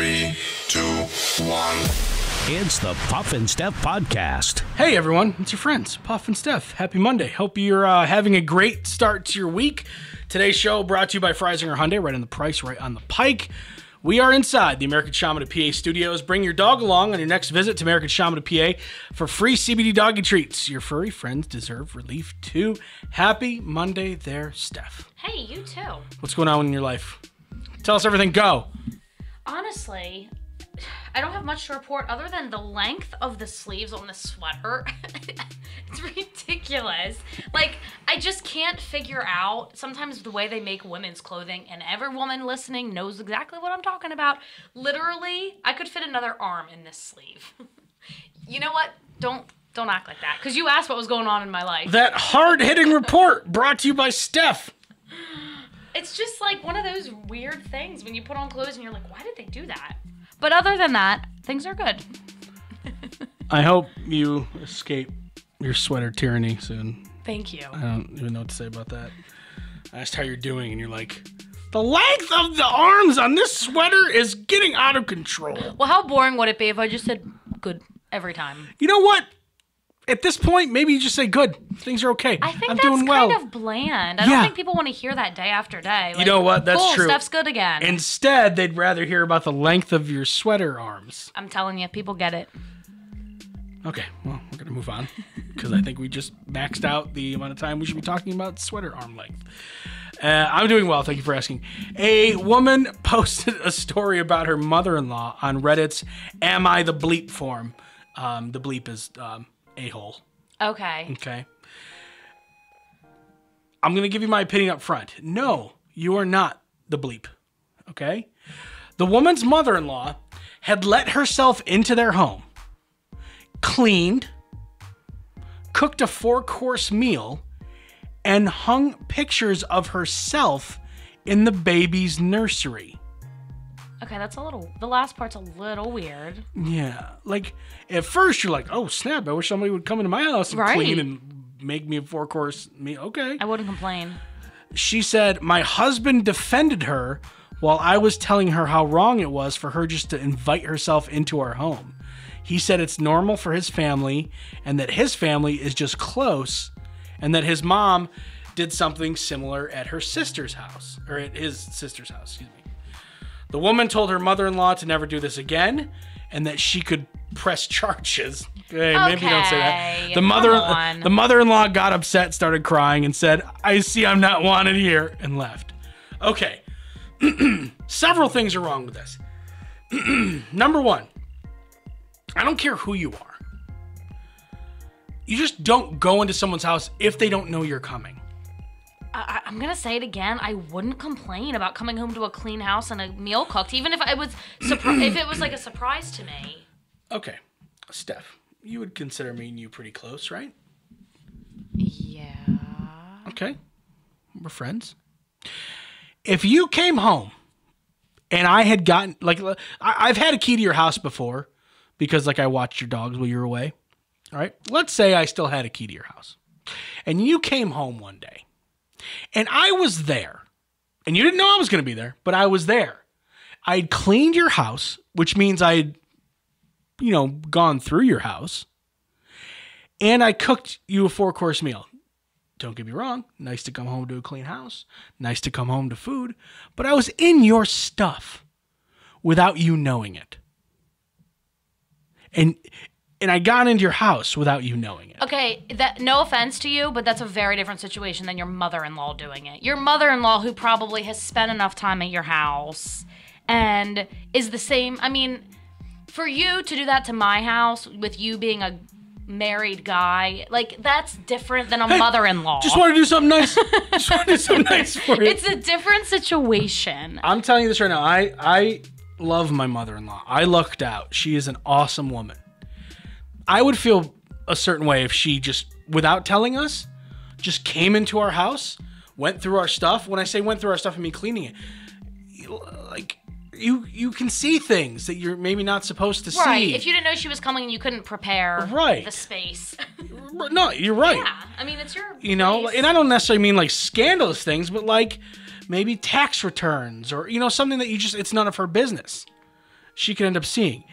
3, 2, 1. It's the Puff and Steph podcast. Hey everyone, it's your friends, Puff and Steph. Happy Monday. Hope you're having a great start to your week. Today's show brought to you by Freisinger Hyundai, right on the price, right on the pike. We are inside the American Shaman of PA studios. Bring your dog along on your next visit to American Shaman of PA for free CBD doggy treats. Your furry friends deserve relief too. Happy Monday there, Steph. Hey, you too. What's going on in your life? Tell us everything. Go. Honestly, I don't have much to report other than the length of the sleeves on the sweater. It's ridiculous. Like, I just can't figure out sometimes the way they make women's clothing, and every woman listening knows exactly what I'm talking about. Literally, I could fit another arm in this sleeve. You know what? Don't act like that, because you asked what was going on in my life. That hard-hitting report brought to you by Steph. It's just like one of those weird things when you put on clothes and you're like, why did they do that? But other than that, things are good. I hope you escape your sweater tyranny soon. Thank you. I don't even know what to say about that. I asked how you're doing, and you're like, the length of the arms on this sweater is getting out of control. Well, how boring would it be if I just said good every time? You know what? At this point, maybe you just say good. Things are okay. I think I'm that's doing well. kind of bland. I don't think people want to hear that day after day. Like, you know what? That's cool, true. Steph's good again. Instead, they'd rather hear about the length of your sweater arms. I'm telling you, people get it. Okay, well, we're going to move on because I think we just maxed out the amount of time we should be talking about sweater arm length. I'm doing well. Thank you for asking. A woman posted a story about her mother-in-law on Reddit's Am I the Bleep forum. The bleep is a-hole. Okay. Okay. I'm going to give you my opinion up front. No, you are not the bleep. Okay? The woman's mother-in-law had let herself into their home, cleaned, cooked a 4-course meal, and hung pictures of herself in the baby's nursery. Okay, the last part's a little weird. Yeah. Like, at first you're like, oh, snap, I wish somebody would come into my house and clean and make me a 4-course meal. Okay. I wouldn't complain. She said, my husband defended her while I was telling her how wrong it was for her just to invite herself into our home. He said it's normal for his family and that his family is just close and that his mom did something similar at her sister's house, or at his sister's house, excuse me. The woman told her mother-in-law to never do this again and that she could press charges. Okay, maybe don't say that. The mother-in-law got upset, started crying, and said, I see I'm not wanted here, and left. Okay. Several things are wrong with this. Number one, I don't care who you are. You just don't go into someone's house if they don't know you're coming. I'm going to say it again. I wouldn't complain about coming home to a clean house and a meal cooked, even if it was like a surprise to me. Okay. Steph, you would consider me and you pretty close, right? Yeah. Okay. We're friends. If you came home and I had gotten, like, I've had a key to your house before because, like, I watched your dogs while you were away. All right. Let's say I still had a key to your house and you came home one day. And I was there, and you didn't know I was going to be there, but I was there. I'd cleaned your house, which means I'd, gone through your house, and I cooked you a 4-course meal. Don't get me wrong. Nice to come home to a clean house. Nice to come home to food. But I was in your stuff without you knowing it. And I got into your house without you knowing it. Okay, no offense to you, but that's a very different situation than your mother-in-law doing it. Your mother-in-law, who probably has spent enough time at your house and is the same. I mean, for you to do that to my house with you being a married guy, like, that's different than a mother-in-law. Just want to do something nice. Just want to do something nice for you. It's a different situation. I'm telling you this right now. I love my mother-in-law. I lucked out. She is an awesome woman. I would feel a certain way if she just, without telling us, just came into our house, went through our stuff. When I say went through our stuff, I mean cleaning it. Like, you can see things that you're maybe not supposed to see. Right. If you didn't know she was coming and you couldn't prepare the space. No, you're right. Yeah. I mean, it's your place. And I don't necessarily mean like scandalous things, but like maybe tax returns or, something that it's none of her business. she could end up seeing.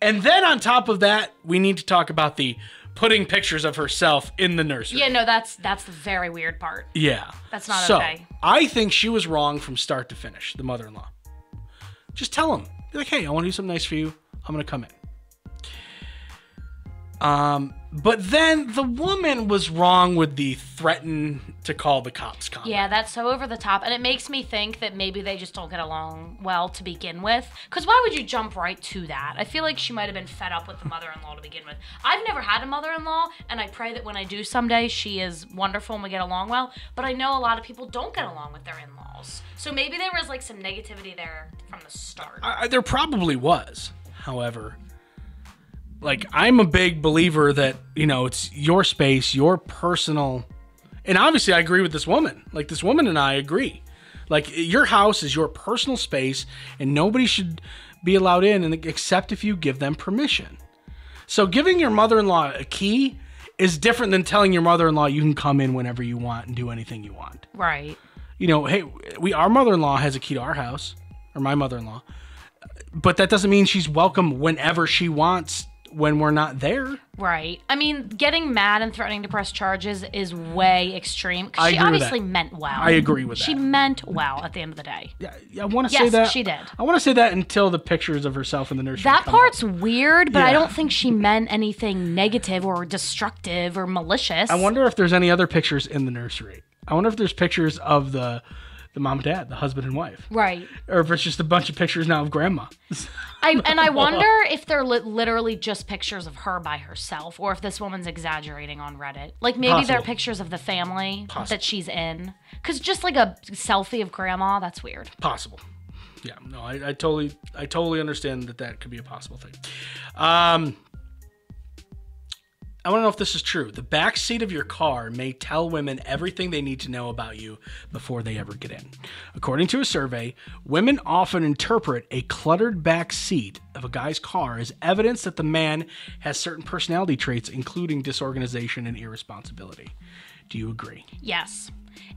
And then on top of that, we need to talk about the putting pictures of herself in the nursery. Yeah, no, that's the very weird part. Yeah. That's not So, okay. I think she was wrong from start to finish, the mother-in-law. Just tell him. Be like, hey, I want to do something nice for you. I'm going to come in. But then the woman was wrong with the threaten to call the cops comment. Yeah, that's so over the top. And it makes me think that maybe they just don't get along well to begin with. Because why would you jump right to that? I feel like she might have been fed up with the mother-in-law to begin with. I've never had a mother-in-law, and I pray that when I do someday, she is wonderful and we get along well. But I know a lot of people don't get along with their in-laws. So maybe there was like some negativity there from the start. There probably was, however. Like, I'm a big believer that, it's your space, your personal... And obviously, I agree with this woman. Like, this woman and I agree. Like, your house is your personal space, and nobody should be allowed in except if you give them permission. So giving your mother-in-law a key is different than telling your mother-in-law you can come in whenever you want and do anything you want. Right. Hey, our mother-in-law has a key to our house, or my mother-in-law, but that doesn't mean she's welcome whenever she wants when we're not there. Right. I mean, getting mad and threatening to press charges is way extreme. Because she obviously meant well. I agree with that. She meant well at the end of the day. Yeah, I want to say that. Yes, she did. I want to say that until the pictures of herself in the nursery That come part's up. weird, but Yeah. I don't think she meant anything negative or destructive or malicious. I wonder if there's any other pictures in the nursery. I wonder if there's pictures of the mom and dad, the husband and wife. Right. Or if it's just a bunch of pictures now of grandma. I wonder if they're literally just pictures of her by herself, or if this woman's exaggerating on Reddit. Like, maybe they're Possible. pictures of the family Possible. that she's in. Because just like a selfie of grandma, that's weird. Possible. Yeah, no, I totally understand that could be a possible thing. I want to know if this is true. The back seat of your car may tell women everything they need to know about you before they ever get in. According to a survey, women often interpret a cluttered back seat of a guy's car as evidence that the man has certain personality traits, including disorganization and irresponsibility. Do you agree? Yes.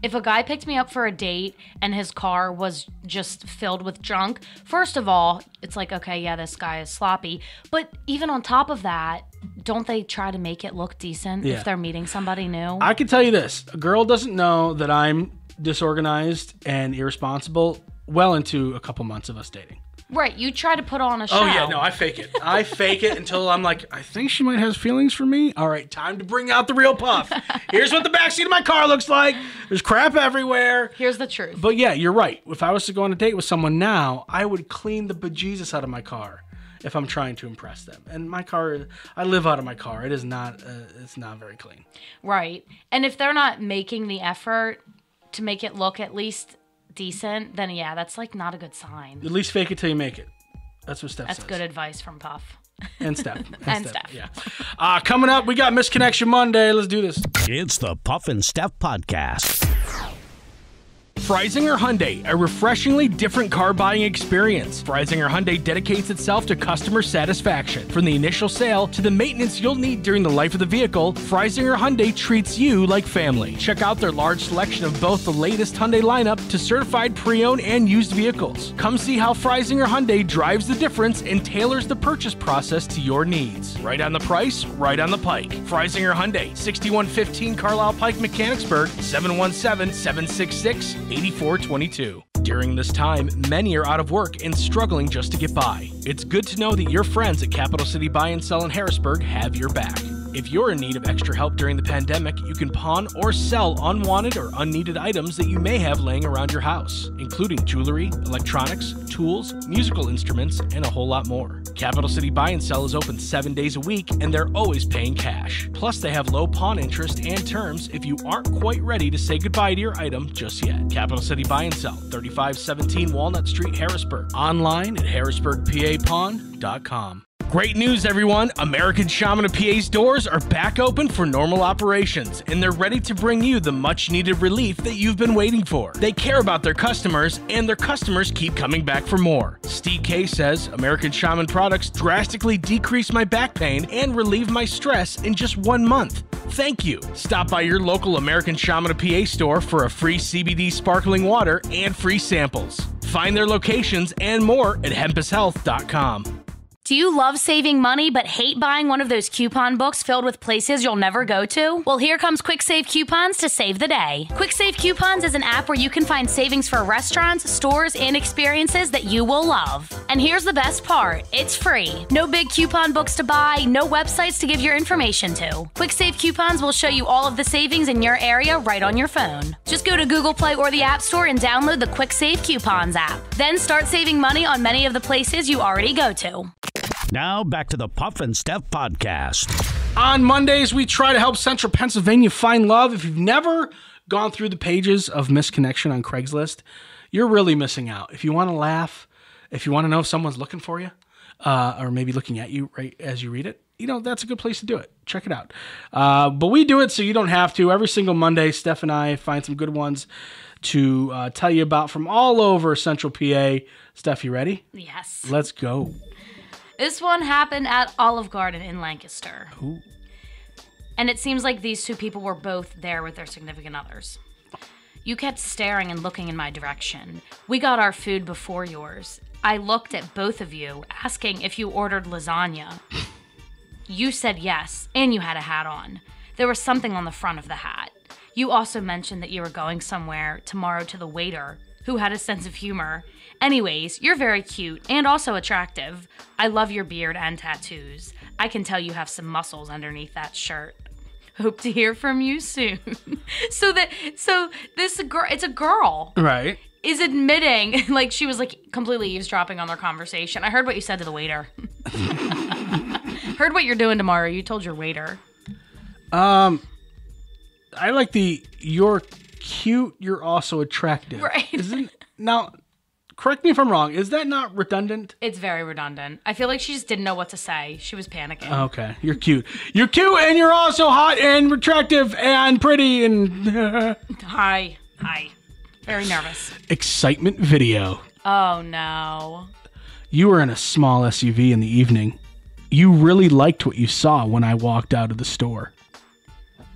If a guy picked me up for a date and his car was just filled with junk, first of all, it's like, okay, yeah, this guy is sloppy. But even on top of that, don't they try to make it look decent if they're meeting somebody new? I can tell you this. A girl doesn't know that I'm disorganized and irresponsible well into a couple months of us dating. Right, you try to put on a show. Oh, yeah, no, I fake it. I fake it until I'm like, I think she might have feelings for me. All right, time to bring out the real Puff. Here's what the backseat of my car looks like. There's crap everywhere. Here's the truth. But yeah, you're right. If I was to go on a date with someone now, I would clean the bejesus out of my car if I'm trying to impress them. And my car, I live out of my car. It is not, it's not very clean. Right. And if they're not making the effort to make it look at least decent, then yeah, that's like not a good sign. At least fake it till you make it. That's what Steph says. That's good advice from Puff. And Steph. And Steph. Yeah. Coming up, we got Misconnection Monday. Let's do this. It's the Puff and Steph Podcast. Freisinger Hyundai, a refreshingly different car buying experience. Freisinger Hyundai dedicates itself to customer satisfaction. From the initial sale to the maintenance you'll need during the life of the vehicle, Freisinger Hyundai treats you like family. Check out their large selection of both the latest Hyundai lineup to certified pre-owned and used vehicles. Come see how Freisinger Hyundai drives the difference and tailors the purchase process to your needs. Right on the price, right on the pike. Freisinger Hyundai, 6115 Carlisle Pike, Mechanicsburg, 717-766-8422. During this time, many are out of work and struggling just to get by. It's good to know that your friends at Capital City Buy and Sell in Harrisburg have your back. If you're in need of extra help during the pandemic, you can pawn or sell unwanted or unneeded items that you may have laying around your house, including jewelry, electronics, tools, musical instruments, and a whole lot more. Capital City Buy and Sell is open 7 days a week, and they're always paying cash. Plus, they have low pawn interest and terms if you aren't quite ready to say goodbye to your item just yet. Capital City Buy and Sell, 3517 Walnut Street, Harrisburg. Online at harrisburgpapawn.com. Great news, everyone! American Shaman of PA's doors are back open for normal operations, and they're ready to bring you the much-needed relief that you've been waiting for. They care about their customers, and their customers keep coming back for more. Steve K says, American Shaman products drastically decrease my back pain and relieve my stress in just 1 month. Thank you! Stop by your local American Shaman of PA store for a free CBD sparkling water and free samples. Find their locations and more at hempushealth.com. Do you love saving money but hate buying one of those coupon books filled with places you'll never go to? Well, here comes Quick Save Coupons to save the day. Quick Save Coupons is an app where you can find savings for restaurants, stores, and experiences that you will love. And here's the best part. It's free. No big coupon books to buy, no websites to give your information to. Quick Save Coupons will show you all of the savings in your area right on your phone. Just go to Google Play or the App Store and download the Quick Save Coupons app. Then start saving money on many of the places you already go to. Now back to the Puff and Steph podcast. On Mondays, we try to help Central Pennsylvania find love. If you've never gone through the pages of Misconnection on Craigslist, you're really missing out. If you want to laugh, if you want to know if someone's looking for you, or maybe looking at you right as you read it, that's a good place to do it. Check it out. But we do it so you don't have to. Every single Monday, Steph and I find some good ones to tell you about from all over Central PA. Steph, you ready? Yes. Let's go. This one happened at Olive Garden in Lancaster. Ooh. And it seems like these two people were both there with their significant others. You kept staring and looking in my direction. We got our food before yours. I looked at both of you, asking if you ordered lasagna. You said yes, and you had a hat on. There was something on the front of the hat. You also mentioned that you were going somewhere tomorrow to the waiter, who had a sense of humor. Anyways, you're very cute and also attractive. I love your beard and tattoos. I can tell you have some muscles underneath that shirt. Hope to hear from you soon. So this girl, it's a girl. Right. Is admitting, like she was like completely eavesdropping on their conversation. I heard what you said to the waiter. Heard what you're doing tomorrow. You told your waiter. I like you're cute, you're also attractive. Right. Now, correct me if I'm wrong. Is that not redundant? It's very redundant. I feel like she just didn't know what to say. She was panicking. Okay. You're cute. You're cute and you're also hot and attractive and pretty and... Hi. Very nervous. Excitement video. Oh, no. You were in a small SUV in the evening. You really liked what you saw when I walked out of the store.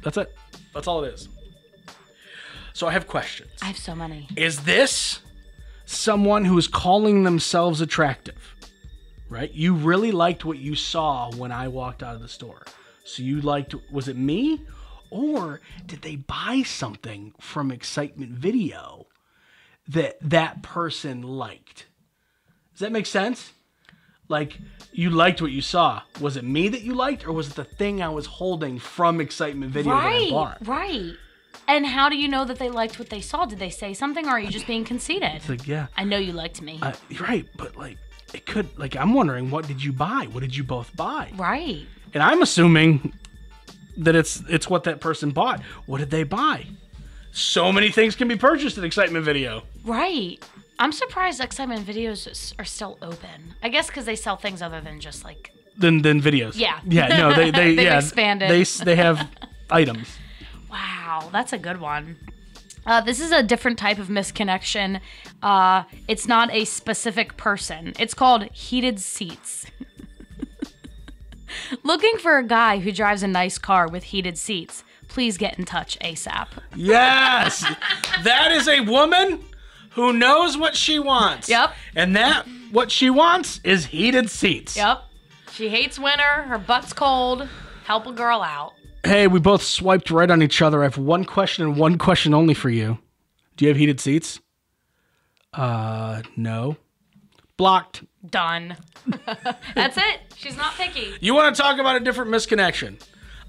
That's it. That's all it is. So I have questions. I have so many. Is this someone who is calling themselves attractive? Right? You really liked what you saw when I walked out of the store. So you liked, was it me? Or did they buy something from Excitement Video that person liked? Does that make sense? Like, you liked what you saw. Was it me that you liked, or was it the thing I was holding from Excitement Video that I bought? Right. And how do you know that they liked what they saw? Did they say something, or are you just being conceited? It's like, yeah. I know you liked me. Right, but it could, I'm wondering, what did you buy? What did you both buy? Right. And I'm assuming that it's what that person bought. What did they buy? So many things can be purchased at Excitement Video. Right. I'm surprised Excitement Videos are still open. I guess because they sell things other than just like... Than videos. Yeah. Yeah, no, they They've yeah, expanded. They have items. Wow, that's a good one. This is a different type of misconnection. It's not a specific person. It's called heated seats. Looking for a guy who drives a nice car with heated seats. Please get in touch ASAP. Yes! That is a woman who knows what she wants. Yep. And what she wants is heated seats. Yep. She hates winter. Her butt's cold. Help a girl out. Hey, we both swiped right on each other. I have one question and one question only for you. Do you have heated seats? No. Blocked. Done. That's it. She's not picky. You want to talk about a different misconnection?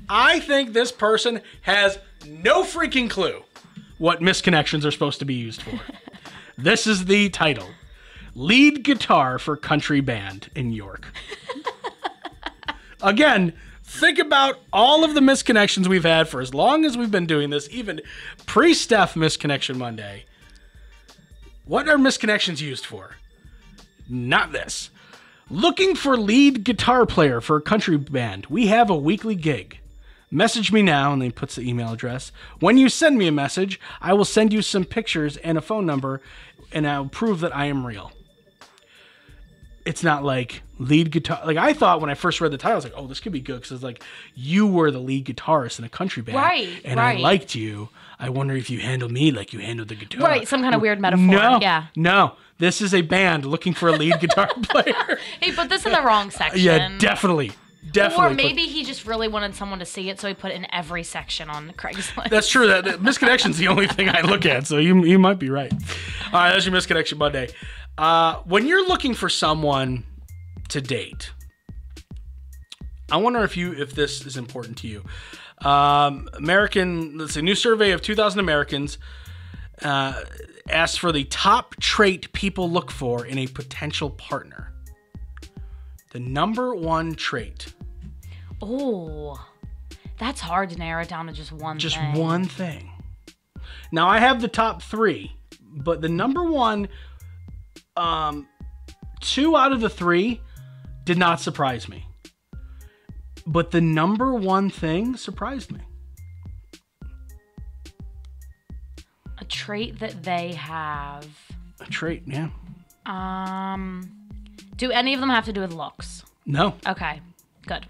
I think this person has no freaking clue what misconnections are supposed to be used for. This is the title. Lead guitar for country band in York. Again, think about all of the misconnections we've had for as long as we've been doing this, even pre-Steph Misconnection Monday. What are misconnections used for? Not this. Looking for lead guitar player for a country band. We have a weekly gig. Message me now, and then he puts the email address. When you send me a message, I will send you some pictures and a phone number, and I'll prove that I am real. it's not like lead guitar. Like I thought when I first read the title, I was like, oh, this could be good because it's like you were the lead guitarist in a country band, and I liked you. I wonder if you handle me like you handled the guitar. Right, some kind of weird metaphor. No. This is a band looking for a lead guitar player. He put this in the wrong section. Yeah, definitely. Or maybe he just really wanted someone to see it, so he put it in every section on Craigslist. That's true. That Misconnection's the only thing I look at, so you might be right. All right, that's your Misconnection Monday. When you're looking for someone to date, I wonder if this is important to you. New survey of 2,000 Americans asked for the top trait people look for in a potential partner. The number one trait. Oh, that's hard to narrow it down to just one thing. Just one thing. Now, I have the top 3, but the number one, 2 out of the 3 did not surprise me. But the number one thing surprised me. A trait that they have. A trait, yeah. Do any of them have to do with looks? No. Okay, good.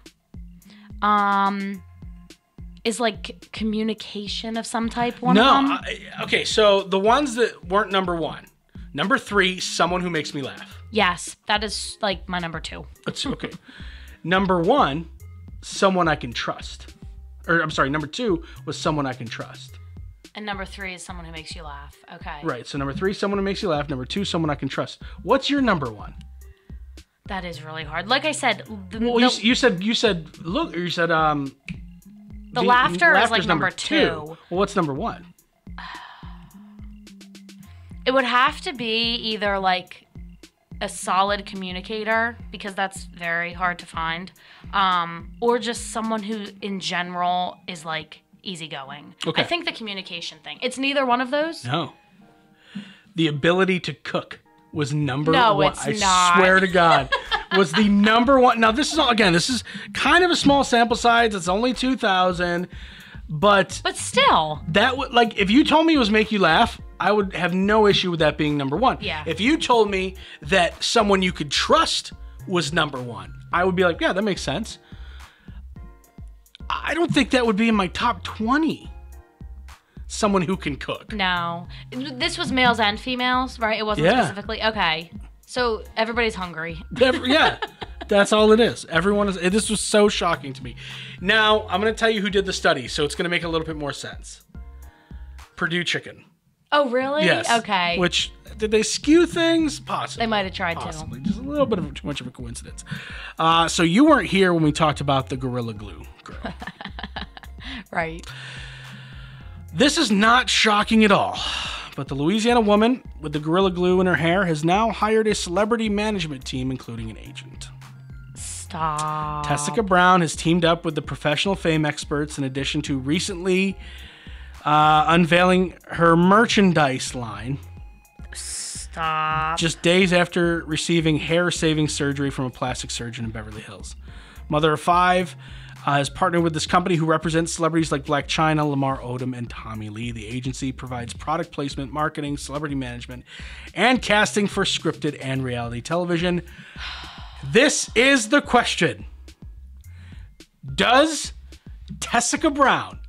Is like communication of some type one of them? Okay, so the ones that weren't number 1. Number 3, someone who makes me laugh. Yes, that is like my number 2. That's okay. Number 1, someone I can trust. Or I'm sorry, number 2 was someone I can trust. And number 3 is someone who makes you laugh. Okay. Right. So number 3, someone who makes you laugh. Number 2, someone I can trust. What's your number 1? That is really hard. Like I said, you said look, or you said the laughter is like number 2. Well, what's number 1? It would have to be either like a solid communicator, because that's very hard to find, or just someone who in general is like easygoing. Okay. I think the communication thing. It's neither one of those. No. The ability to cook was number 1. No, it's not. I swear to God. Was the number 1. Now, this is kind of a small sample size. It's only 2,000. But still. That would, like, if you told me it was make you laugh, I would have no issue with that being number 1. Yeah. If you told me that someone you could trust was number 1, I would be like, yeah, that makes sense. I don't think that would be in my top 20. Someone who can cook. No. This was males and females, right? It wasn't specifically. Okay. So everybody's hungry. Yeah. That's all it is. Everyone is. This was so shocking to me. Now, I'm going to tell you who did the study, so it's going to make a little bit more sense. Purdue Chicken. Oh, really? Yes. Okay. Which, did they skew things? Possibly. They might have tried to. Just a little bit of too much of a coincidence. So you weren't here when we talked about the Gorilla Glue girl. Right. This is not shocking at all, but the Louisiana woman with the Gorilla Glue in her hair has now hired a celebrity management team, including an agent. Stop. Tessica Brown has teamed up with the professional fame experts in addition to recently unveiling her merchandise line. Stop. Just days after receiving hair-saving surgery from a plastic surgeon in Beverly Hills. Mother of 5 has partnered with this company who represents celebrities like Blac Chyna, Lamar Odom, and Tommy Lee. The agency provides product placement, marketing, celebrity management, and casting for scripted and reality television. This is the question. Does Tessica Brown,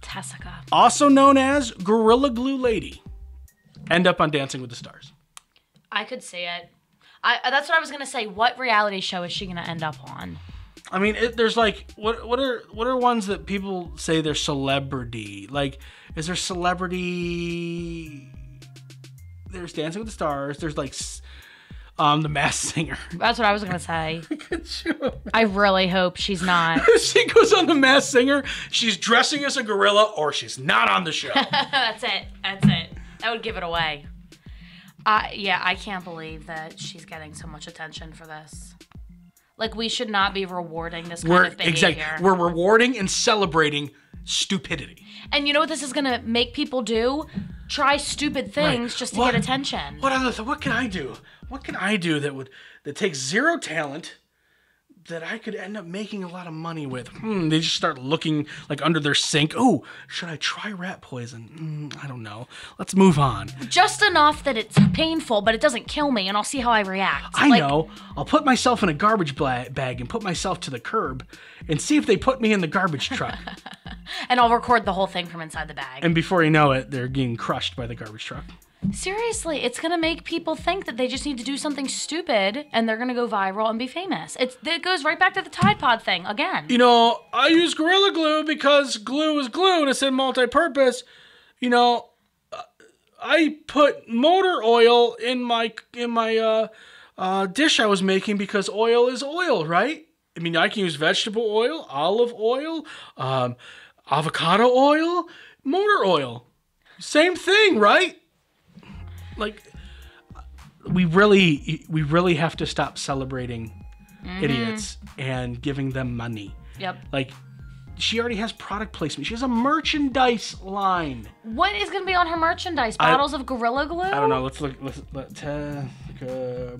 also known as Gorilla Glue Lady, end up on Dancing with the Stars? I could see it. That's what I was going to say. What reality show is she going to end up on? I mean, there's like, what are ones that people say they're celebrity? Like, is there celebrity? There's Dancing with the Stars. There's like, The Masked Singer. That's what I was gonna say. I really hope she's not. She goes on The Masked Singer. She's dressing as a gorilla, or she's not on the show. That's it. That would give it away. Yeah, I can't believe that she's getting so much attention for this. Like, we should not be rewarding this kind of behavior. Exactly. We're rewarding and celebrating stupidity. And you know what this is going to make people do? Try stupid things just to get attention. What can I do? What can I do that takes zero talent, that I could end up making a lot of money with. They just start looking like under their sink. Oh, should I try rat poison? I don't know. Let's move on. Just enough that it's painful, but it doesn't kill me, and I'll see how I react. I know. I'll put myself in a garbage bag and put myself to the curb and see if they put me in the garbage truck. And I'll record the whole thing from inside the bag. And before you know it, they're getting crushed by the garbage truck. Seriously, it's going to make people think that they just need to do something stupid and they're going to go viral and be famous. It goes right back to the Tide Pod thing again. You know, I use Gorilla Glue because glue is glue and it's in multi-purpose. You know, I put motor oil in my dish I was making because oil is oil, right? I mean, I can use vegetable oil, olive oil, avocado oil, motor oil. Same thing, right? Like, we really have to stop celebrating idiots and giving them money. Yep. Like, she already has product placement. She has a merchandise line. What is going to be on her merchandise? Bottles of Gorilla Glue? I don't know. Let's look.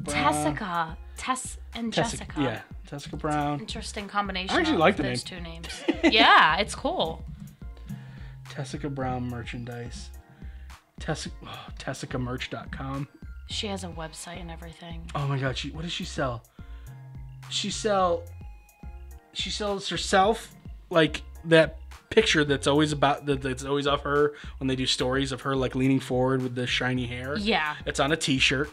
Tessica. Tess and Jessica. Yeah, Tessica Brown. Interesting combination. I actually like the those name. 2 names. Yeah, it's cool. Tessica Brown merchandise. TessicaMerch.com. She has a website and everything. Oh my God! What does she sell? She sells herself, like that picture that's always of her when they do stories of her like leaning forward with the shiny hair. Yeah. It's on a T-shirt.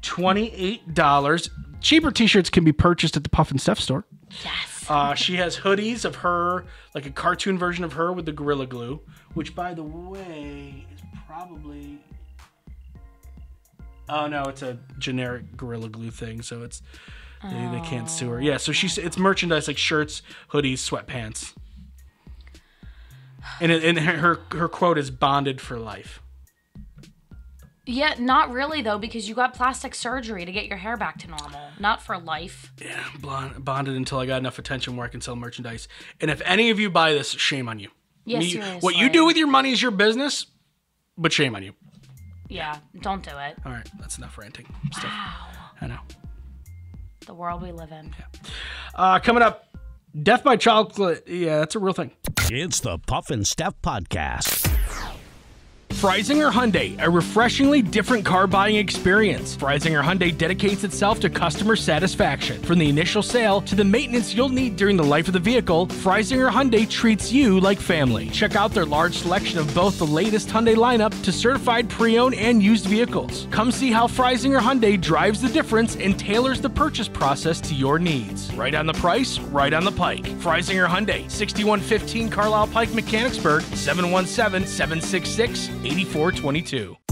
$28. Cheaper T-shirts can be purchased at the Puff and Steph store. Yes. She has hoodies of her, like a cartoon version of her with the Gorilla Glue, which, by the way, is probably... Oh, no, it's a generic Gorilla Glue thing, so it's... They can't sue her. Yeah, so it's merchandise like shirts, hoodies, sweatpants. And her quote is bonded for life. Yeah, not really, though, because you got plastic surgery to get your hair back to normal. Not for life. Yeah, bonded until I got enough attention where I can sell merchandise. And if any of you buy this, shame on you. Yeah, seriously. What you do with your money is your business, but shame on you. Yeah, don't do it. All right, that's enough ranting. Wow. I know. The world we live in. Yeah. Coming up, death by chocolate. Yeah, that's a real thing. It's the Puff and Steph Podcast. Freisinger Hyundai, a refreshingly different car buying experience. Freisinger Hyundai dedicates itself to customer satisfaction. From the initial sale to the maintenance you'll need during the life of the vehicle, Freisinger Hyundai treats you like family. Check out their large selection of both the latest Hyundai lineup to certified pre-owned and used vehicles. Come see how Freisinger Hyundai drives the difference and tailors the purchase process to your needs. Right on the price, right on the pike. Freisinger Hyundai, 6115 Carlisle Pike, Mechanicsburg, 717-766-8422.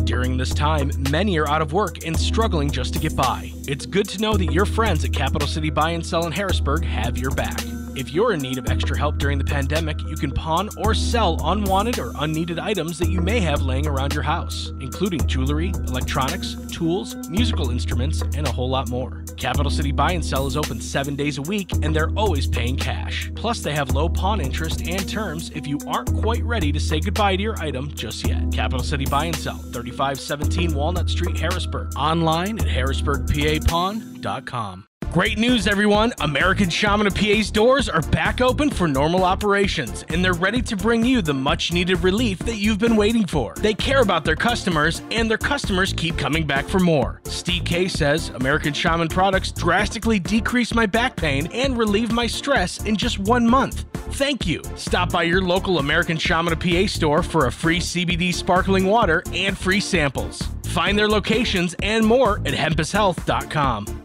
During this time, many are out of work and struggling just to get by. It's good to know that your friends at Capital City Buy and Sell in Harrisburg have your back. If you're in need of extra help during the pandemic, you can pawn or sell unwanted or unneeded items that you may have laying around your house, including jewelry, electronics, tools, musical instruments, and a whole lot more. Capital City Buy and Sell is open 7 days a week, and they're always paying cash. Plus, they have low pawn interest and terms if you aren't quite ready to say goodbye to your item just yet. Capital City Buy and Sell, 3517 Walnut Street, Harrisburg. Online at harrisburgpapawn.com. Great news, everyone! American Shaman of PA's doors are back open for normal operations, and they're ready to bring you the much-needed relief that you've been waiting for. They care about their customers, and their customers keep coming back for more. Steve K says, American Shaman products drastically decrease my back pain and relieve my stress in just 1 month. Thank you! Stop by your local American Shaman of PA store for a free CBD sparkling water and free samples. Find their locations and more at hempushealth.com.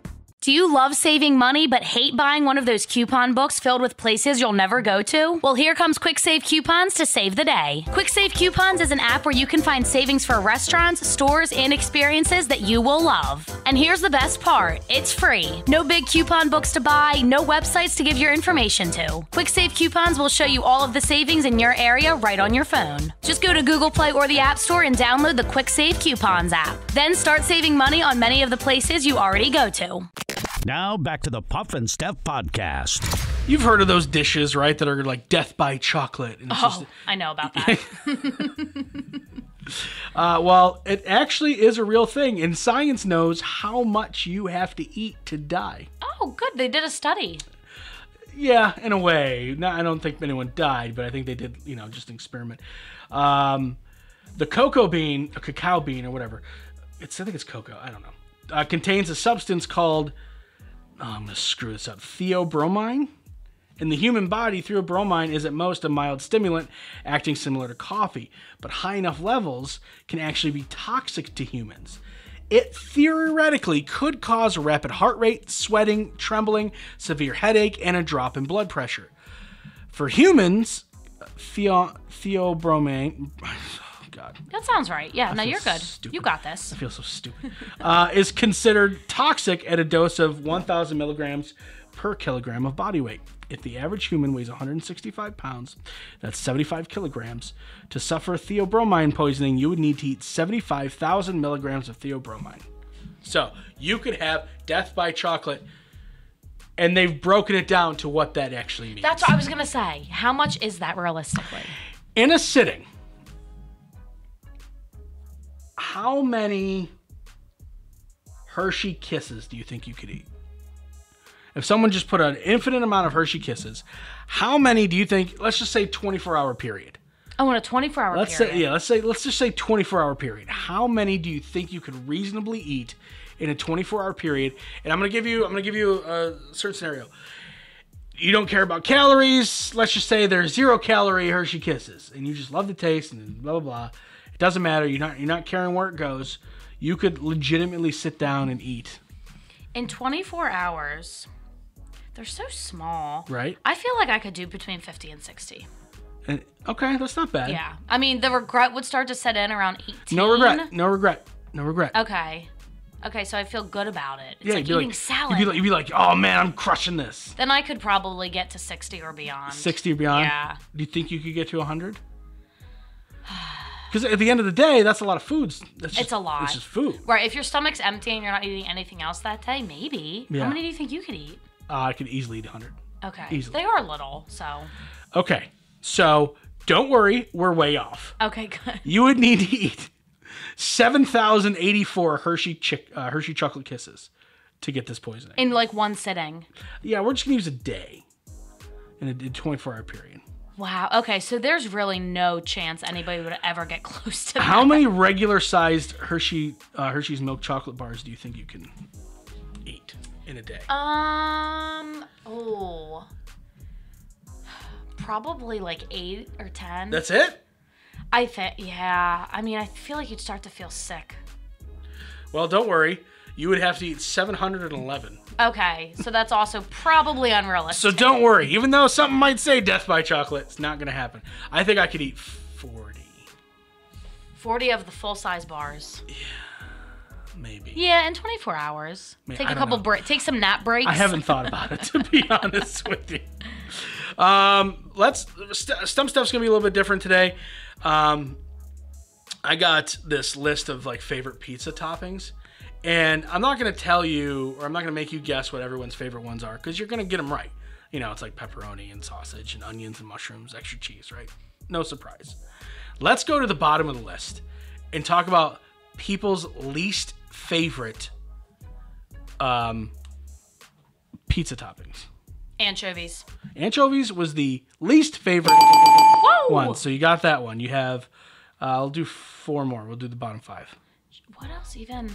Do you love saving money but hate buying one of those coupon books filled with places you'll never go to? Well, here comes Quick Save Coupons to save the day. Quick Save Coupons is an app where you can find savings for restaurants, stores, and experiences that you will love. And here's the best part. It's free. No big coupon books to buy, no websites to give your information to. Quick Save Coupons will show you all of the savings in your area right on your phone. Just go to Google Play or the App Store and download the Quick Save Coupons app. Then start saving money on many of the places you already go to. Now back to the Puff and Steph Podcast. You've heard of those dishes, right, that are like death by chocolate. And it's I know about that. Well, it actually is a real thing, and science knows how much you have to eat to die. Oh, good. They did a study. Yeah, in a way. No, I don't think anyone died, but I think they did, just an experiment. The cacao bean, or whatever, I think it's cocoa, I don't know, contains a substance called, I'm going to screw this up, theobromine. In the human body, theobromine is at most a mild stimulant, acting similar to coffee, but high enough levels can actually be toxic to humans. It theoretically could cause a rapid heart rate, sweating, trembling, severe headache, and a drop in blood pressure. For humans, theobromine, oh God. That sounds right. Yeah, no, you're good. Stupid. You got this. I feel so stupid. Is considered toxic at a dose of 1,000 milligrams per kilogram of body weight. If the average human weighs 165 pounds, that's 75 kilograms, to suffer theobromine poisoning, you would need to eat 75,000 milligrams of theobromine. So you could have death by chocolate, and they've broken it down to what that actually means. That's what I was going to say. How much is that realistically? In a sitting, how many Hershey Kisses do you think you could eat? If someone just put an infinite amount of Hershey Kisses, how many do you think, let's just say 24-hour period. Oh, in a 24-hour period. Let's just say 24-hour period. How many do you think you could reasonably eat in a 24-hour period? And I'm going to give you a certain scenario. You don't care about calories. Let's just say there's 0-calorie Hershey Kisses and you just love the taste and blah blah blah. It doesn't matter. You're not caring where it goes. You could legitimately sit down and eat. In 24 hours, they're so small. Right. I feel like I could do between 50 and 60. And, okay, that's not bad. Yeah. I mean, the regret would start to set in around 18. No regret. Okay, so I feel good about it. It's Yeah, like you'd be eating salad. You'd be like, oh man, I'm crushing this. Then I could probably get to 60 or beyond. 60 or beyond? Yeah. Do you think you could get to 100? Because at the end of the day, that's a lot of foods. It's a lot. It's just food. Right, if your stomach's empty and you're not eating anything else that day, maybe. Yeah. How many do you think you could eat? I could easily eat 100. Okay. Easily. They are little, so. Okay, so don't worry, we're way off. Okay, good. You would need to eat 7,084 Hershey chocolate kisses to get this poisoning. In like one sitting. Yeah, we're just going to use a day in a 24-hour period. Wow. Okay, so there's really no chance anybody would ever get close to that. How many regular-sized Hershey's milk chocolate bars do you think you can eat in a day? Probably like 8 or 10. That's it? I think, yeah. I mean, I feel like you'd start to feel sick. Well, don't worry. You would have to eat 711. Okay, so that's also probably unrealistic. So don't worry. Even though something might say death by chocolate, it's not going to happen. I think I could eat 40. 40 of the full-size bars. Yeah, maybe. Yeah, in 24 hours. Man, Take I a don't couple know. breaks. Take some nap breaks. I haven't thought about it, to be honest with you. Stump Stuff's going to be a little bit different today. I got this list of like favorite pizza toppings. And I'm not going to tell you, or I'm not going to make you guess what everyone's favorite ones are, because you're going to get them right. You know, it's like pepperoni and sausage and onions and mushrooms, extra cheese, right? No surprise. Let's go to the bottom of the list and talk about people's least favorite pizza toppings. Anchovies. Anchovies was the least favorite Whoa! one. So you got that one. You have, I'll do 4 more. We'll do the bottom 5. What else even?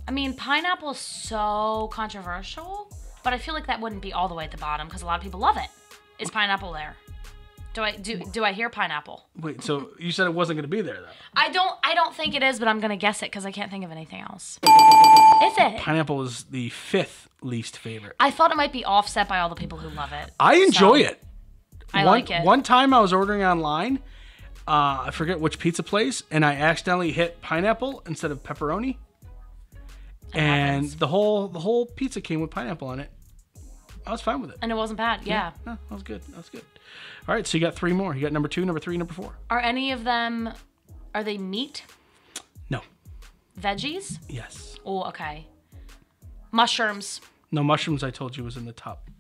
I mean, pineapple is so controversial, but I feel like that wouldn't be all the way at the bottom because a lot of people love it. Is pineapple there? Do I hear pineapple? Wait, so you said it wasn't going to be there, though? I don't think it is, but I'm going to guess it because I can't think of anything else. Is it? Pineapple is the 5th least favorite. I thought it might be offset by all the people who love it. I enjoy it. I like it. One time I was ordering online, I forget which pizza place, and I accidentally hit pineapple instead of pepperoni. And the whole pizza came with pineapple on it. I was fine with it. And it wasn't bad, yeah. No, that was good. All right, so you got 3 more. You got number 2, number 3, number 4. Are any of them, are they meat? No. Veggies? Yes. Oh, okay. Mushrooms. No, mushrooms I told you was in the top.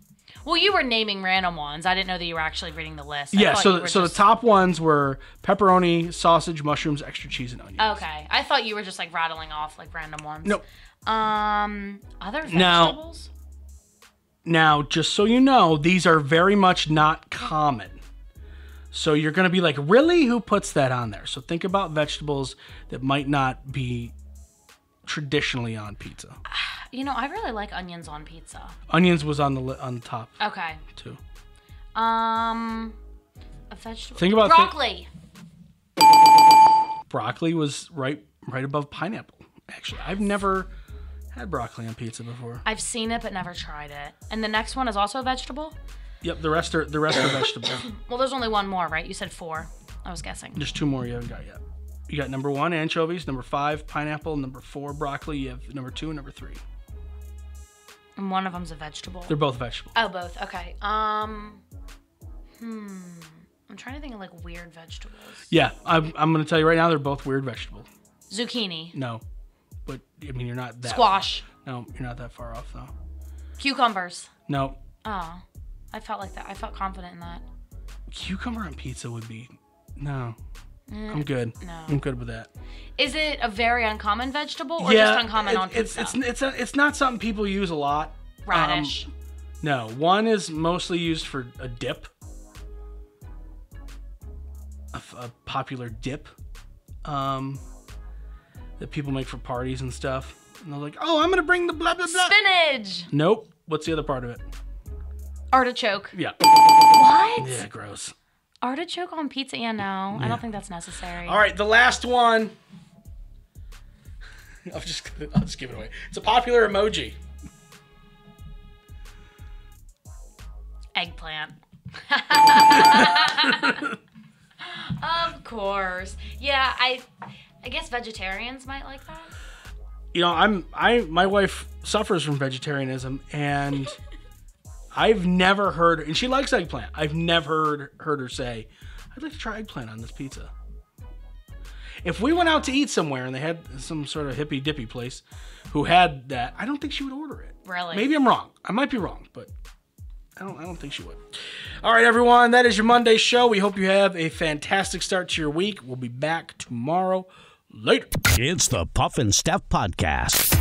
Well, you were naming random ones. I didn't know that you were actually reading the list. Yeah, so the top ones were pepperoni, sausage, mushrooms, extra cheese, and onions. Okay. I thought you were just like rattling off like random ones. Nope. Other vegetables? Now, just so you know, these are very much not common. So you're going to be like, really? Who puts that on there? So think about vegetables that might not be traditionally on pizza. You know, I really like onions on pizza. Onions was on the top. Okay. Too. A vegetable. Think about broccoli. Broccoli was right above pineapple. Actually, I've never had broccoli on pizza before. I've seen it but never tried it. And the next one is also a vegetable? Yep, the rest are vegetables. Well, there's only one more, right? You said 4. I was guessing. There's 2 more you haven't got yet. You got number 1, anchovies. Number 5, pineapple. Number 4, broccoli. You have number 2 and number 3. And one of them's a vegetable. They're both vegetables. Oh, both. Okay. I'm trying to think of like weird vegetables. Yeah, I'm going to tell you right now, they're both weird vegetables. Zucchini. No, but I mean you're not that. Squash. No, you're not that far off though. Cucumbers. No. Oh, I felt like that. I felt confident in that. Cucumber on pizza would be no. I'm good. No. I'm good with that. Is it a very uncommon vegetable or just uncommon on pizza? It's not something people use a lot. Radish. No, one is mostly used for a dip. A popular dip that people make for parties and stuff. And they're like, oh, I'm going to bring the blah, blah, blah. Spinach. Nope. What's the other part of it? Artichoke. Yeah. What? Yeah, gross. Artichoke on pizza? Yeah, no. I don't think that's necessary. All right, the last one. I'll just give it away. It's a popular emoji. Eggplant. Of course. Yeah, I guess vegetarians might like that. You know, my wife suffers from vegetarianism, and I've never heard, and she likes eggplant. I've never heard her say, I'd like to try eggplant on this pizza. If we went out to eat somewhere and they had some sort of hippy dippy place who had that, I don't think she would order it. Really? Maybe I'm wrong. I might be wrong, but I don't think she would. All right, everyone, that is your Monday show. We hope you have a fantastic start to your week. We'll be back tomorrow. Later. It's the Puff and Steph Podcast.